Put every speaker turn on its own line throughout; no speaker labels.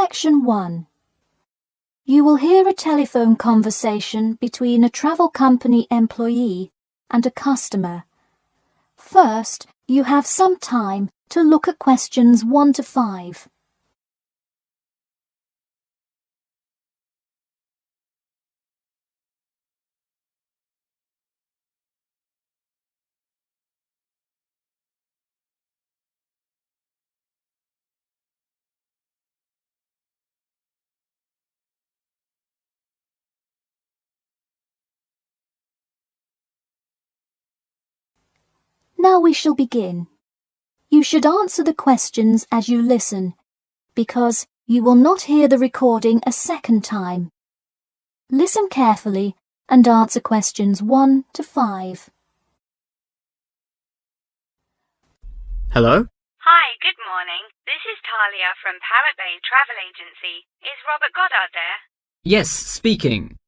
Section 1. You will hear a telephone conversation between a travel company employee and a customer. First, you have some time to look at questions 1 to 5. Now we shall begin. You should answer the questions as you listen, because you will not hear the recording a second time. Listen carefully and answer questions 1 to 5.
Hello?
Hi, good morning. This is Talia from Parrot Bay Travel Agency. Is Robert Goddard there?
Yes, speaking.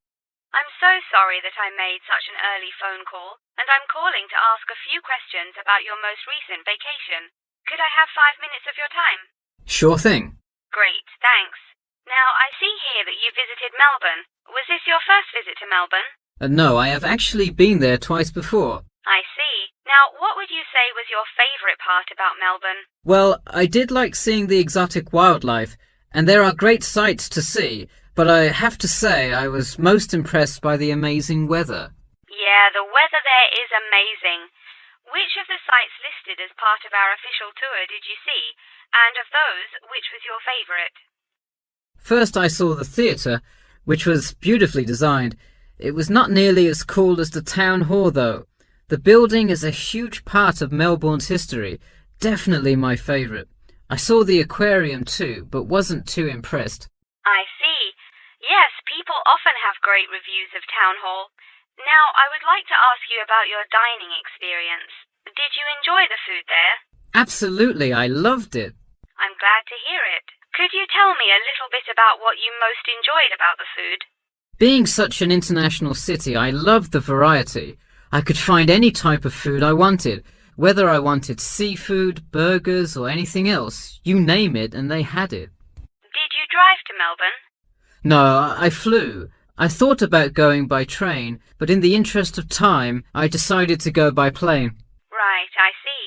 I'm so sorry that I made such an early phone call, and I'm calling to ask a few questions about your most recent vacation. Could I have 5 minutes of your time?
Sure thing.
Great, thanks. Now, I see here that you visited Melbourne. Was this your first visit to Melbourne?
No, I have actually been there twice before.
I see. Now, what would you say was your favourite part about Melbourne?
Well, I did like seeing the exotic wildlife, and there are great sights to see, but I have to say I was most impressed by the amazing weather.
Yeah, the weather there is amazing. Which of the sites listed as part of our official tour did you see? And of those, which was your favourite?
First I saw the theatre, which was beautifully designed. It was not nearly as cool as the town hall, though. The building is a huge part of Melbourne's history. Definitely my favourite. I saw the aquarium too, but wasn't too impressed.
I see. Yes, people often have great reviews of Town Hall. Now, I would like to ask you about your dining experience. Did you enjoy the food there?
Absolutely, I loved it.
I'm glad to hear it. Could you tell me a little bit about what you most enjoyed about the food?
Being such an international city, I loved the variety. I could find any type of food I wanted, whether I wanted seafood, burgers, or anything else. You name it, and they had it.
Did you drive to Melbourne?
No, I flew. I thought about going by train, but in the interest of time, I decided to go by plane.
Right, I see.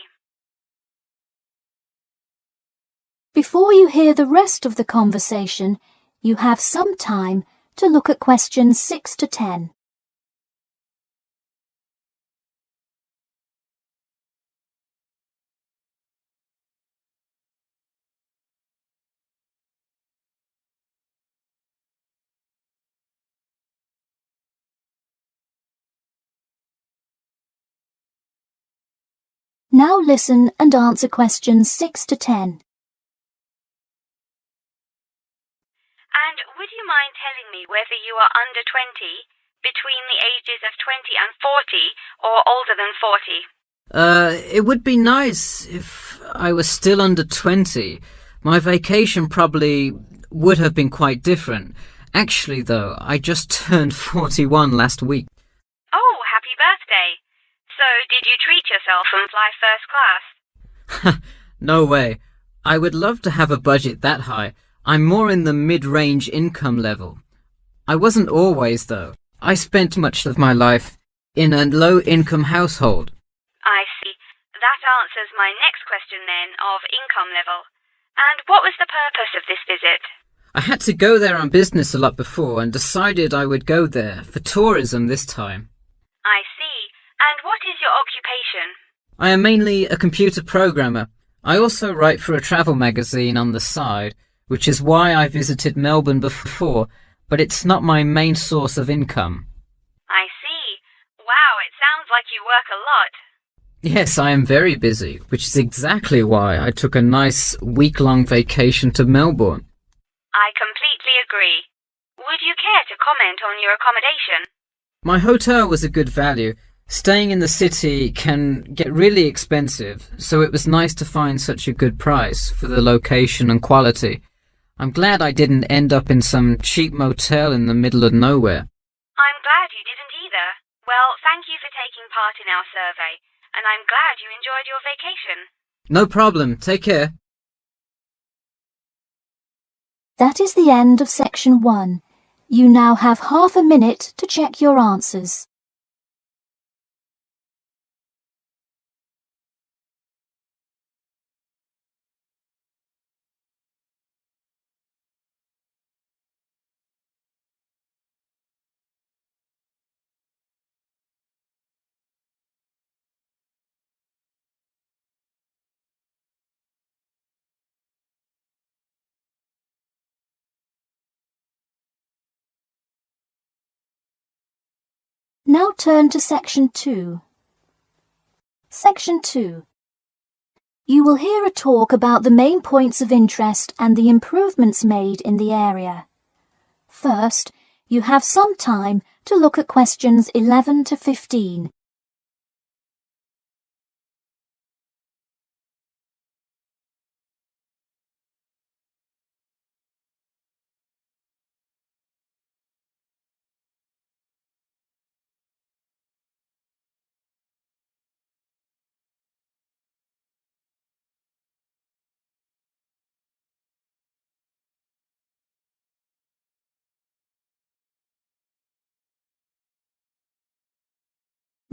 Before you hear the rest of the conversation, you have some time to look at questions 6 to 10. Now listen and answer questions 6 to 10.
And would you mind telling me whether you are under 20, between the ages of 20 and 40, or older than 40?
It would be nice if I was still under 20. My vacation probably would have been quite different. Actually, though, I just turned 41 last week.
Oh, happy birthday! So, did you treat yourself and fly first class?
No way. I would love to have a budget that high. I'm more in the mid-range income level. I wasn't always, though. I spent much of my life in a low-income household.
I see. That answers my next question then, of income level. And what was the purpose of this visit?
I had to go there on business a lot before and decided I would go there for tourism this time.
I see. And what is your occupation?
I am mainly a computer programmer. I also write for a travel magazine on the side, which is why I visited Melbourne before, but it's not my main source of income.
I see. Wow, it sounds like you work a lot.
Yes, I am very busy, which is exactly why I took a nice week-long vacation to Melbourne.
I completely agree. Would you care to comment on your accommodation?
My hotel was a good value. Staying in the city can get really expensive, so it was nice to find such a good price for the location and quality. I'm glad I didn't end up in some cheap motel in the middle of nowhere.
I'm glad you didn't either. Well, thank you for taking part in our survey, and I'm glad you enjoyed your vacation.
No problem. Take care.
That is the end of section 1. You now have half a minute to check your answers. Now turn to section 2. Section 2. You will hear a talk about the main points of interest and the improvements made in the area. First, you have some time to look at questions 11 to 15.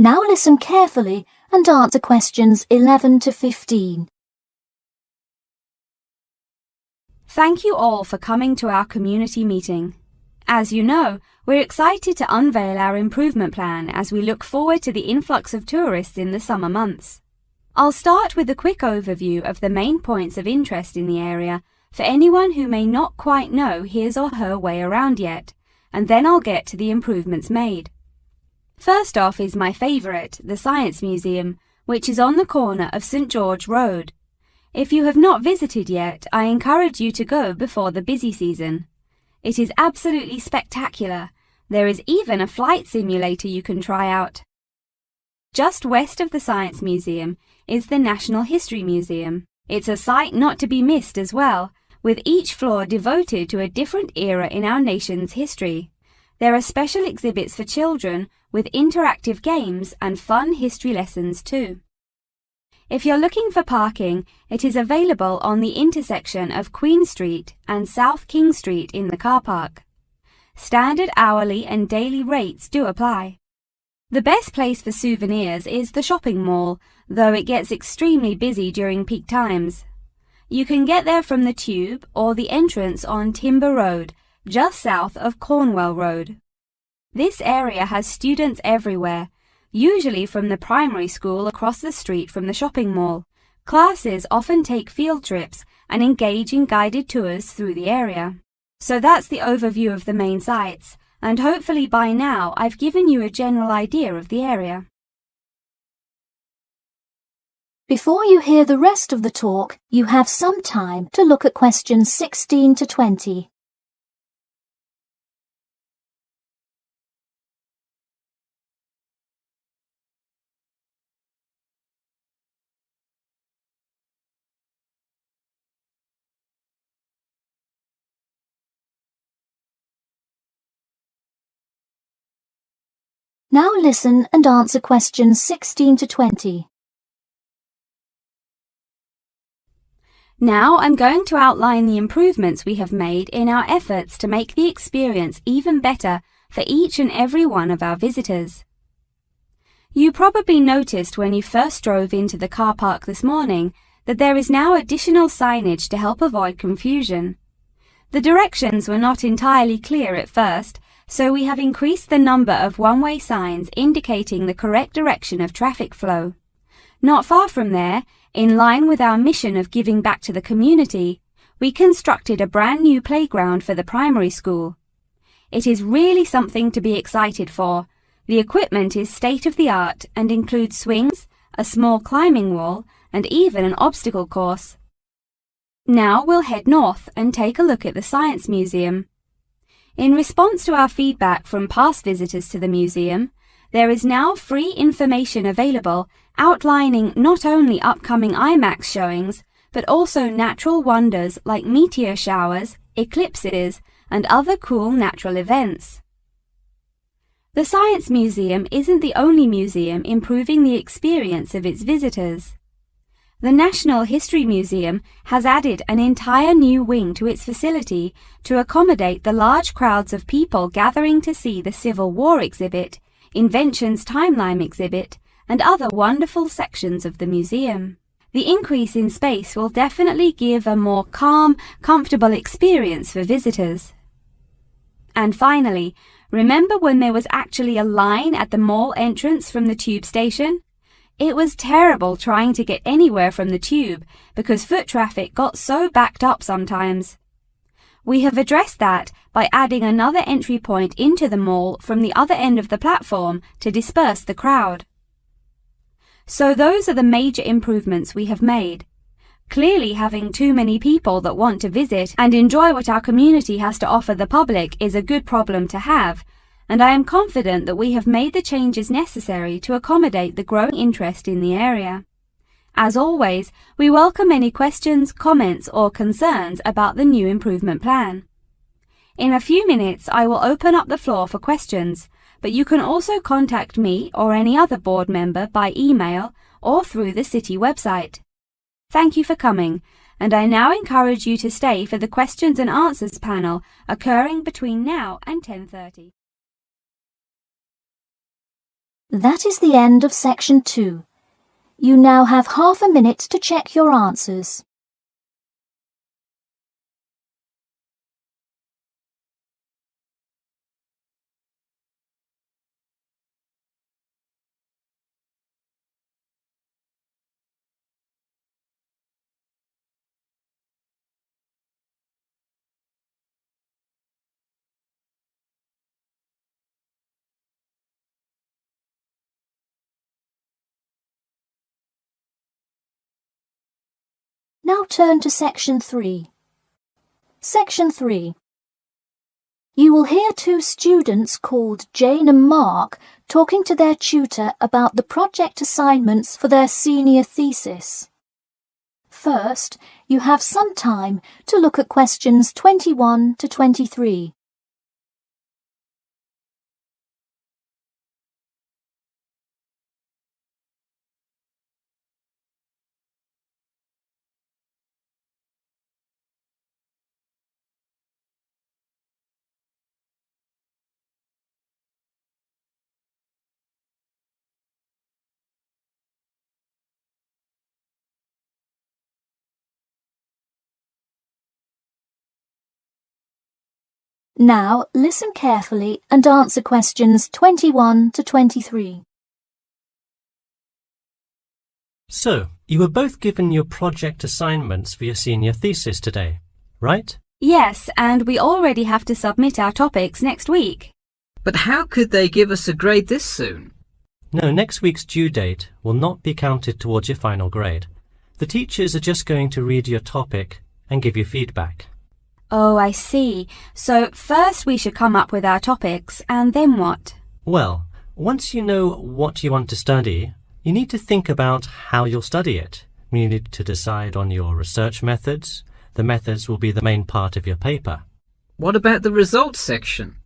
Now listen carefully and answer questions 11 to 15.
Thank you all for coming to our community meeting. As you know, we're excited to unveil our improvement plan as we look forward to the influx of tourists in the summer months. I'll start with a quick overview of the main points of interest in the area for anyone who may not quite know his or her way around yet, and then I'll get to the improvements made. First off is my favourite, the Science Museum, which is on the corner of St George Road. If you have not visited yet, I encourage you to go before the busy season. It is absolutely spectacular. There is even a flight simulator you can try out. Just west of the Science Museum is the National History Museum. It's a sight not to be missed as well, with each floor devoted to a different era in our nation's history. There are special exhibits for children with interactive games and fun history lessons too. If you're looking for parking, it is available on the intersection of Queen Street and South King Street in the car park. Standard hourly and daily rates do apply. The best place for souvenirs is the shopping mall, though it gets extremely busy during peak times. You can get there from the Tube or the entrance on Timber Road, just south of Cornwell Road. This area has students everywhere, usually from the primary school across the street from the shopping mall. Classes often take field trips and engage in guided tours through the area. So that's the overview of the main sites, and hopefully by now I've given you a general idea of the area.
Before you hear the rest of the talk, you have some time to look at questions 16 to 20. Now listen and answer questions 16 to 20.
Now I'm going to outline the improvements we have made in our efforts to make the experience even better for each and every one of our visitors. You probably noticed when you first drove into the car park this morning that there is now additional signage to help avoid confusion. The directions were not entirely clear at first, so we have increased the number of one-way signs indicating the correct direction of traffic flow. Not far from there, in line with our mission of giving back to the community, we constructed a brand new playground for the primary school. It is really something to be excited for. The equipment is state-of-the-art and includes swings, a small climbing wall, and even an obstacle course. Now we'll head north and take a look at the Science Museum. In response to our feedback from past visitors to the museum, there is now free information available outlining not only upcoming IMAX showings, but also natural wonders like meteor showers, eclipses, and other cool natural events. The Science Museum isn't the only museum improving the experience of its visitors. The National History Museum has added an entire new wing to its facility to accommodate the large crowds of people gathering to see the Civil War exhibit, Inventions Timeline exhibit, and other wonderful sections of the museum. The increase in space will definitely give a more calm, comfortable experience for visitors. And finally, remember when there was actually a line at the mall entrance from the tube station? It was terrible trying to get anywhere from the tube because foot traffic got so backed up sometimes. We have addressed that by adding another entry point into the mall from the other end of the platform to disperse the crowd. So those are the major improvements we have made. Clearly, having too many people that want to visit and enjoy what our community has to offer the public is a good problem to have, and I am confident that we have made the changes necessary to accommodate the growing interest in the area. As always, we welcome any questions, comments, or concerns about the new improvement plan. In a few minutes, I will open up the floor for questions, but you can also contact me or any other board member by email or through the city website. Thank you for coming, and I now encourage you to stay for the questions and answers panel occurring between now and 10:30.
That is the end of section 2. You now have half a minute to check your answers. Now turn to section 3. Section 3. You will hear two students called Jane and Mark talking to their tutor about the project assignments for their senior thesis. First, you have some time to look at questions 21 to 23. Now listen carefully and answer questions 21 to 23.
So, you were both given your project assignments for your senior thesis today, right?
Yes, and we already have to submit our topics next week.
But how could they give us a grade this soon?
No, next week's due date will not be counted towards your final grade. The teachers are just going to read your topic and give you feedback.
Oh, I see. So first we should come up with our topics, and then what?
Well, once you know what you want to study, you need to think about how you'll study it. You need to decide on your research methods. The methods will be the main part of your paper.
What about the results section?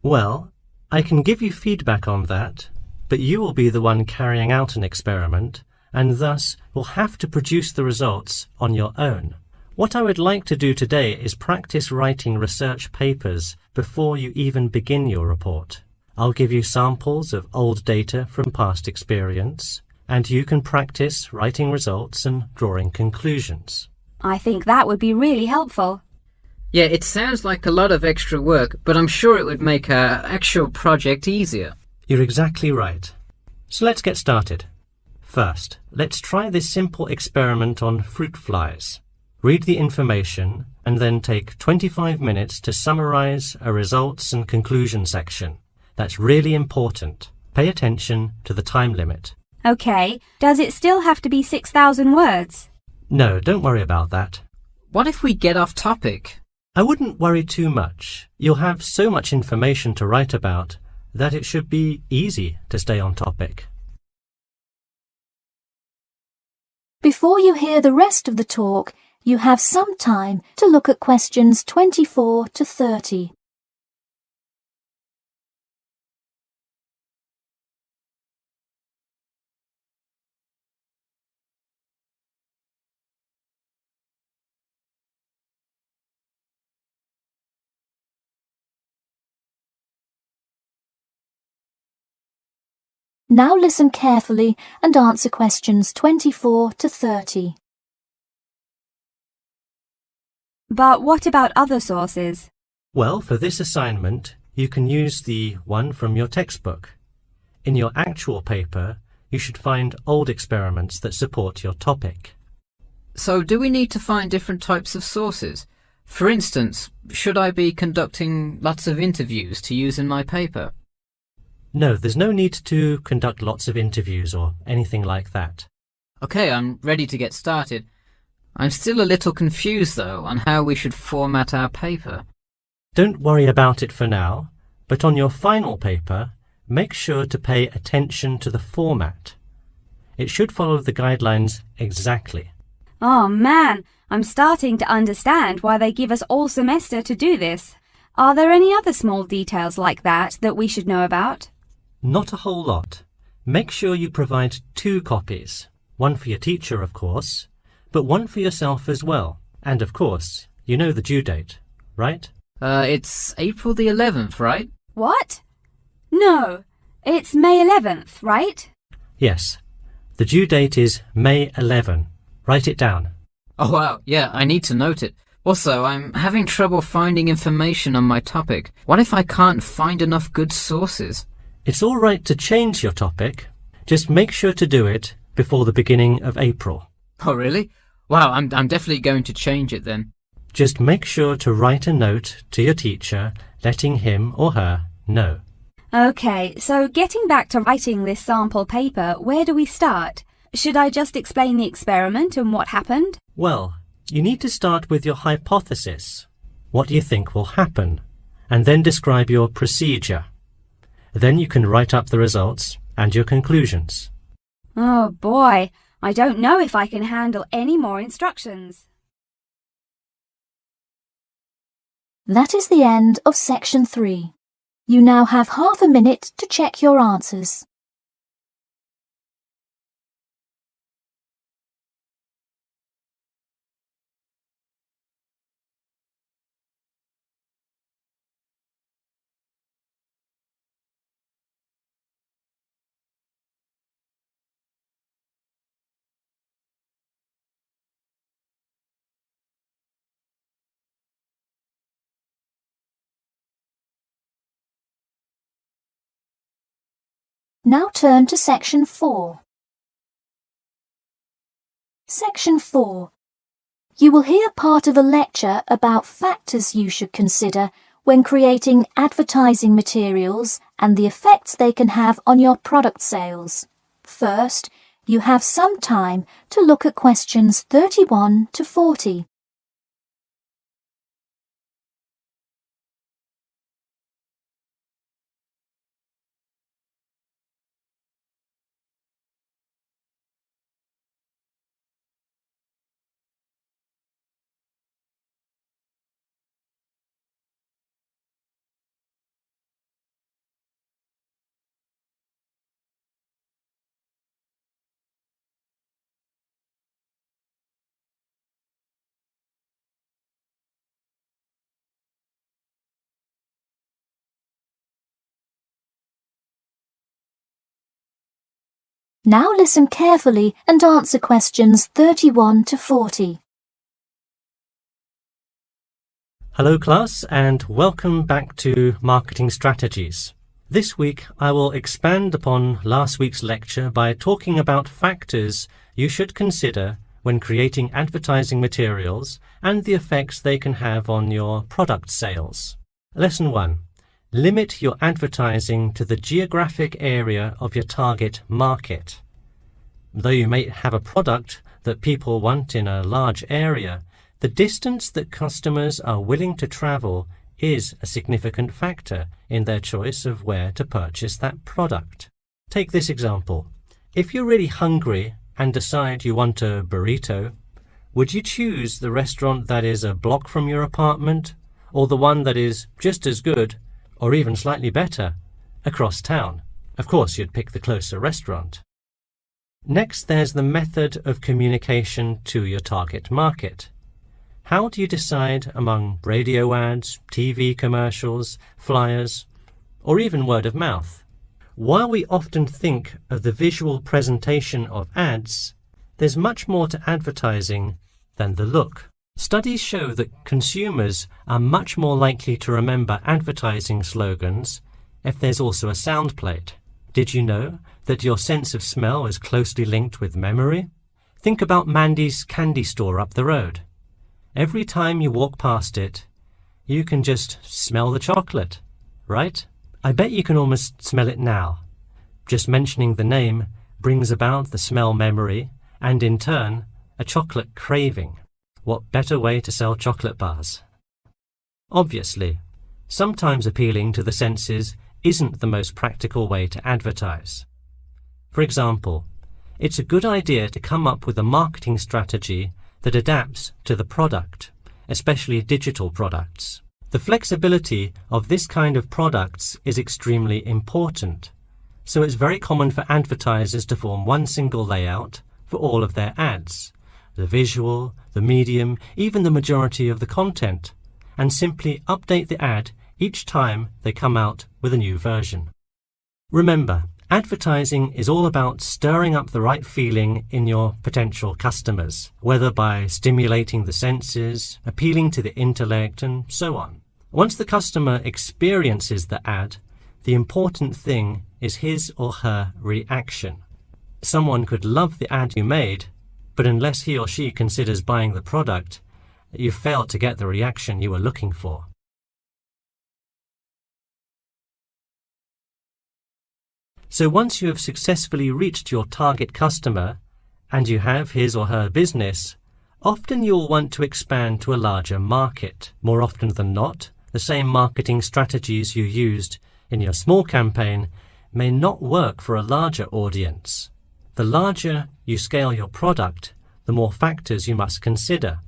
Well, I can give you feedback on that, but you will be the one carrying out an experiment, and thus will have to produce the results on your own. What I would like to do today is practice writing research papers before you even begin your report. I'll give you samples of old data from past experience, and you can practice writing results and drawing conclusions.
I think that would be really helpful.
Yeah, it sounds like a lot of extra work, but I'm sure it would make our actual project easier.
You're exactly right. So let's get started. First, let's try this simple experiment on fruit flies. Read the information and then take 25 minutes to summarize a results and conclusion section. That's really important. Pay attention to the time limit.
Okay, does it still have to be 6,000 words?
No, don't worry about that.
What if we get off topic?
I wouldn't worry too much. You'll have so much information to write about that it should be easy to stay on topic.
Before you hear the rest of the talk, you have some time to look at questions 24 to 30. Now listen carefully and answer questions 24 to 30.
But what about other sources?
Well, for this assignment, you can use the one from your textbook. In your actual paper, you should find old experiments that support your topic.
So do we need to find different types of sources? For instance, should I be conducting lots of interviews to use in my paper?
No, there's no need to conduct lots of interviews or anything like that.
Okay, I'm ready to get started. I'm still a little confused, though, on how we should format our paper.
Don't worry about it for now, but on your final paper, make sure to pay attention to the format. It should follow the guidelines exactly.
Oh man, I'm starting to understand why they give us all semester to do this. Are there any other small details like that we should know about?
Not a whole lot. Make sure you provide 2 copies. One for your teacher, of course, but one for yourself as well. And of course, you know the due date, right?
It's April the 11th, right?
What? No, it's May 11th, right?
Yes. The due date is May 11. Write it down.
Oh wow, yeah, I need to note it. Also, I'm having trouble finding information on my topic. What if I can't find enough good sources?
It's all right to change your topic. Just make sure to do it before the beginning of April.
Oh really? Wow, I'm definitely going to change it then.
Just make sure to write a note to your teacher letting him or her know.
Okay, so getting back to writing this sample paper, where do we start? Should I just explain the experiment and what happened?
Well, you need to start with your hypothesis. What do you think will happen? And then describe your procedure. Then you can write up the results and your conclusions.
Oh boy, I don't know if I can handle any more instructions.
That is the end of section 3. You now have half a minute to check your answers. Now turn to section 4. Section 4. You will hear part of a lecture about factors you should consider when creating advertising materials and the effects they can have on your product sales. First, you have some time to look at questions 31 to 40. Now listen carefully and answer questions 31 to 40.
Hello class and welcome back to Marketing Strategies. This week I will expand upon last week's lecture by talking about factors you should consider when creating advertising materials and the effects they can have on your product sales. Lesson 1. Limit your advertising to the geographic area of your target market. Though you may have a product that people want in a large area, the distance that customers are willing to travel is a significant factor in their choice of where to purchase that product. Take this example. If you're really hungry and decide you want a burrito, would you choose the restaurant that is a block from your apartment or the one that is just as good or even slightly better across town? Of course, you'd pick the closer restaurant. Next, there's the method of communication to your target market. How do you decide among radio ads, TV commercials, flyers, or even word of mouth? While we often think of the visual presentation of ads, there's much more to advertising than the look. Studies show that consumers are much more likely to remember advertising slogans if there's also a sound played. Did you know that your sense of smell is closely linked with memory? Think about Mandy's candy store up the road. Every time you walk past it, you can just smell the chocolate, right? I bet you can almost smell it now. Just mentioning the name brings about the smell memory and, in turn, a chocolate craving. What better way to sell chocolate bars? Obviously, sometimes appealing to the senses isn't the most practical way to advertise. For example, it's a good idea to come up with a marketing strategy that adapts to the product, especially digital products. The flexibility of this kind of products is extremely important, so it's very common for advertisers to form one single layout for all of their ads, the visual, the medium, even the majority of the content, and simply update the ad each time they come out with a new version. Remember, advertising is all about stirring up the right feeling in your potential customers, whether by stimulating the senses, appealing to the intellect, and so on. Once the customer experiences the ad, the important thing is his or her reaction. Someone could love the ad you made, but unless he or she considers buying the product, you failed to get the reaction you were looking for. So once you have successfully reached your target customer, and you have his or her business, often you'll want to expand to a larger market. More often than not, the same marketing strategies you used in your small campaign may not work for a larger audience. The larger you scale your product, the more factors you must consider.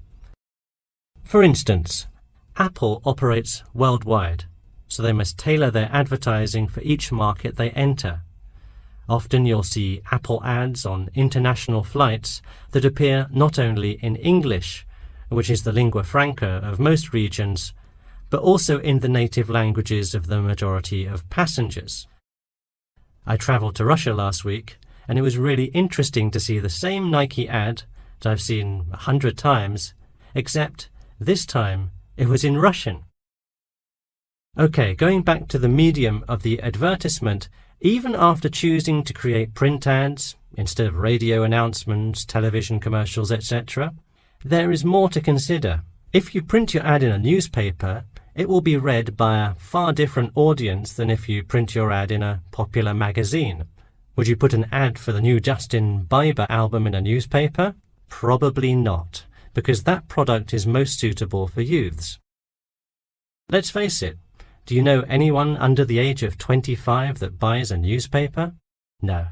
For instance, Apple operates worldwide, so they must tailor their advertising for each market they enter. Often you'll see Apple ads on international flights that appear not only in English, which is the lingua franca of most regions, but also in the native languages of the majority of passengers. I travelled to Russia last week, and it was really interesting to see the same Nike ad that I've seen 100 times, except this time it was in Russian. Okay, going back to the medium of the advertisement, even after choosing to create print ads instead of radio announcements, television commercials, etc., there is more to consider. If you print your ad in a newspaper, it will be read by a far different audience than if you print your ad in a popular magazine. Would you put an ad for the new Justin Bieber album in a newspaper? Probably not, because that product is most suitable for youths. Let's face it, do you know anyone under the age of 25 that buys a newspaper? No.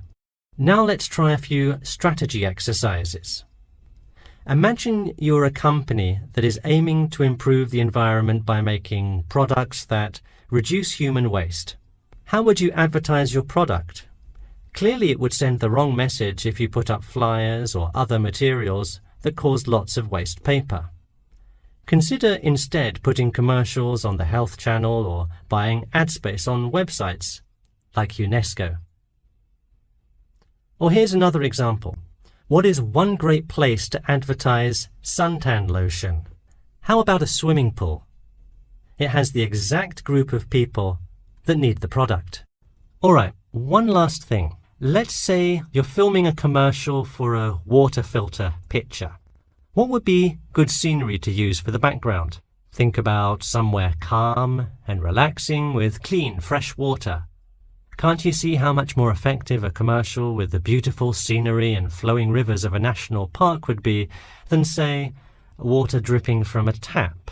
Now let's try a few strategy exercises. Imagine you're a company that is aiming to improve the environment by making products that reduce human waste. How would you advertise your product? Clearly it would send the wrong message if you put up flyers or other materials that cause lots of waste paper. Consider instead putting commercials on the Health Channel or buying ad space on websites like UNESCO. Or here's another example. What is one great place to advertise suntan lotion? How about a swimming pool? It has the exact group of people that need the product. Alright, one last thing. Let's say you're filming a commercial for a water filter pitcher. What would be good scenery to use for the background? Think about somewhere calm and relaxing with clean, fresh water. Can't you see how much more effective a commercial with the beautiful scenery and flowing rivers of a national park would be than, say, water dripping from a tap?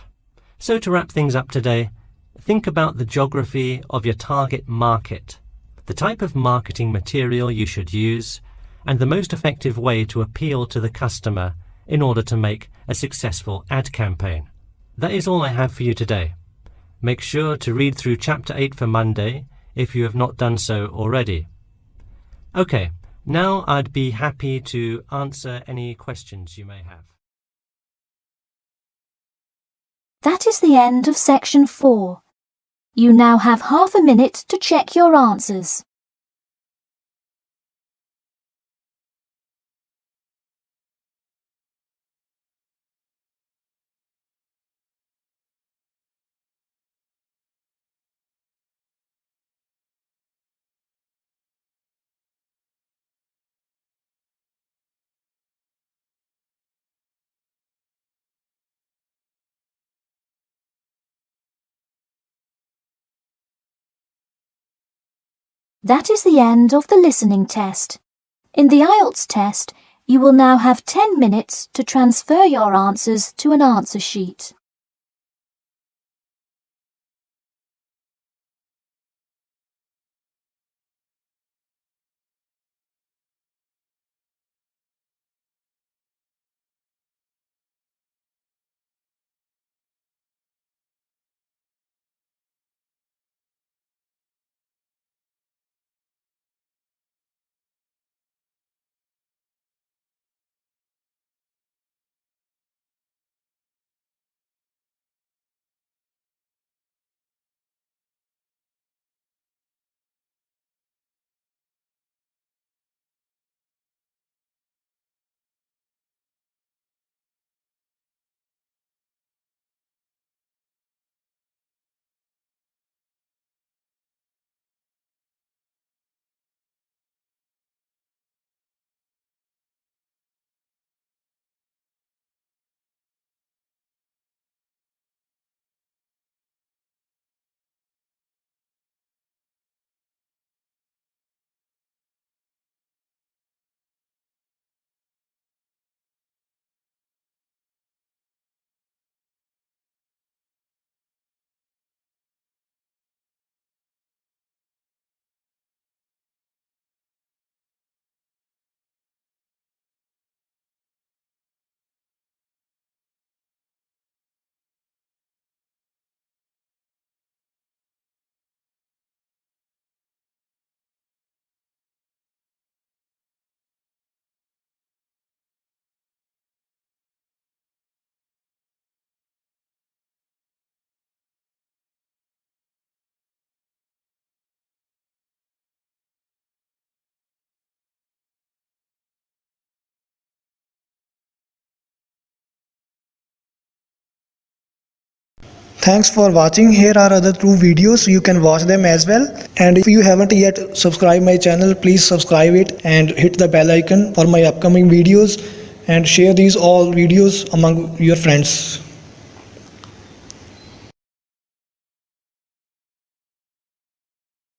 So to wrap things up today, think about the geography of your target market, the type of marketing material you should use, and the most effective way to appeal to the customer in order to make a successful ad campaign. That is all I have for you today. Make sure to read through Chapter 8 for Monday if you have not done so already. Okay, now I'd be happy to answer any questions you may have.
That is the end of section 4. You now have half a minute to check your answers. That is the end of the listening test. In the IELTS test, you will now have 10 minutes to transfer your answers to an answer sheet.
Thanks for watching. Here are other 2 videos. You can watch them as well. And if you haven't yet subscribed my channel, please subscribe it and hit the bell icon for my upcoming videos, and share these all videos among your friends.